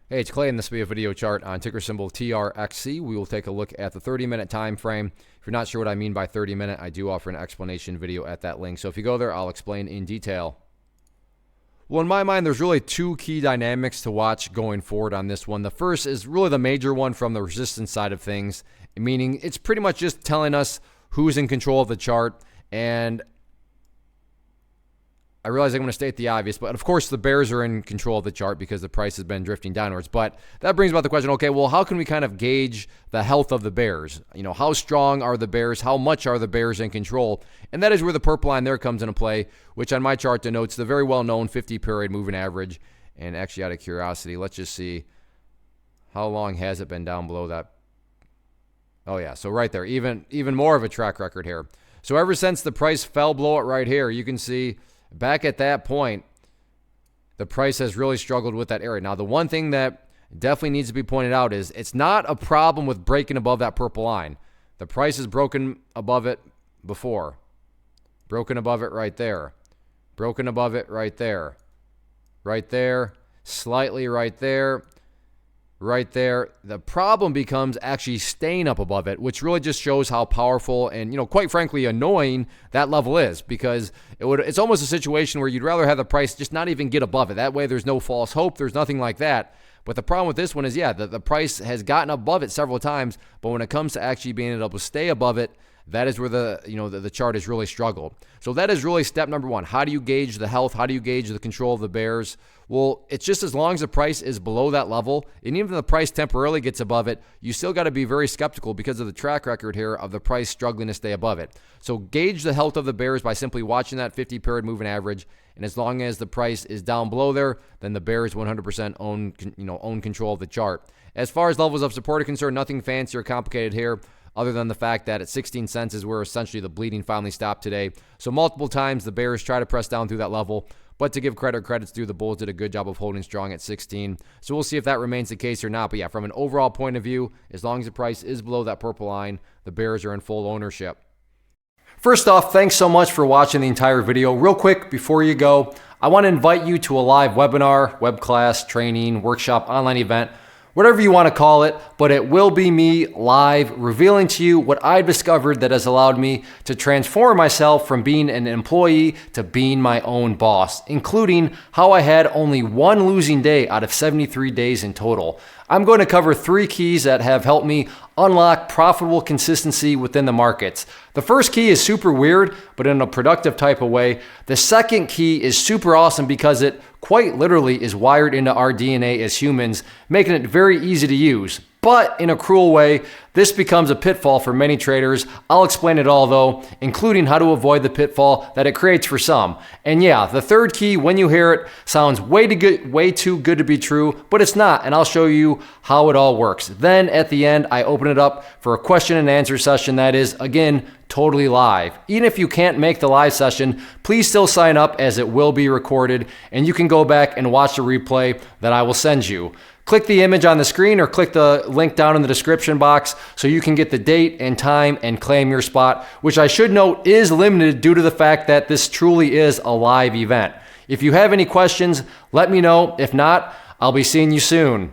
Hey, it's Clay, and this will be a video chart on ticker symbol TRXC. We will take a look at the 30-minute time frame. If you're not sure what I mean by 30-minute, I do offer an explanation video at that link. So if you go there, I'll explain in detail. Well, in my mind, there's really two key dynamics to watch going forward on this one. The first is really the major one from the resistance side of things, meaning it's pretty much just telling us who's in control of the chart. And I realize I'm going to state the obvious, but of course the bears are in control of the chart because the price has been drifting downwards. But that brings about the question, okay, well, how can we kind of gauge the health of the bears? You know, how strong are the bears? How much are the bears in control? And that is where the purple line there comes into play, which on my chart denotes the very well-known 50-period moving average. And actually, out of curiosity, let's just see how long has it been down below that. Oh yeah, so right there, even more of a track record here. So ever since the price fell below it right here, you can see back at that point, the price has really struggled with that area. Now, the one thing that definitely needs to be pointed out is it's not a problem with breaking above that purple line. The price has broken above it before. Broken above it right there. Broken above it right there. Right there. Slightly right there. Right there. The problem becomes actually staying up above it, which really just shows how powerful and, you know, quite frankly, annoying that level is, because it's almost a situation where you'd rather have the price just not even get above it. That way there's no false hope. There's nothing like that. But the problem with this one is, yeah, the price has gotten above it several times, but when it comes to actually being able to stay above it, that is where the chart has really struggled. So that is really step number one. How do you gauge the health? How do you gauge the control of the bears? Well, it's just as long as the price is below that level, and even if the price temporarily gets above it, you still got to be very skeptical because of the track record here of the price struggling to stay above it. So gauge the health of the bears by simply watching that 50-period moving average, and as long as the price is down below there, then the bears 100% own control of the chart. As far as levels of support are concerned, nothing fancy or complicated here, other than the fact that at 16 cents is where essentially the bleeding finally stopped today. So multiple times the bears try to press down through that level, but to give credit's due, the bulls did a good job of holding strong at 16. So we'll see if that remains the case or not. But yeah, from an overall point of view, as long as the price is below that purple line, the bears are in full ownership. First off, thanks so much for watching the entire video. Real quick, before you go, I want to invite you to a live webinar, web class, training, workshop, online event, whatever you want to call it, but it will be me live revealing to you what I've discovered that has allowed me to transform myself from being an employee to being my own boss, including how I had only one losing day out of 73 days in total. I'm going to cover 3 keys that have helped me unlock profitable consistency within the markets. The first key is super weird, but in a productive type of way. The second key is super awesome because it quite literally is wired into our DNA as humans, making it very easy to use. But in a cruel way, this becomes a pitfall for many traders. I'll explain it all though, including how to avoid the pitfall that it creates for some. And yeah, the third key, when you hear it, sounds way too good to be true, but it's not, and I'll show you how it all works. Then at the end, I open it up for a question and answer session that is, again, totally live. Even if you can't make the live session, please still sign up as it will be recorded, and you can go back and watch the replay that I will send you. Click the image on the screen or click the link down in the description box so you can get the date and time and claim your spot, which I should note is limited due to the fact that this truly is a live event. If you have any questions, let me know. If not, I'll be seeing you soon.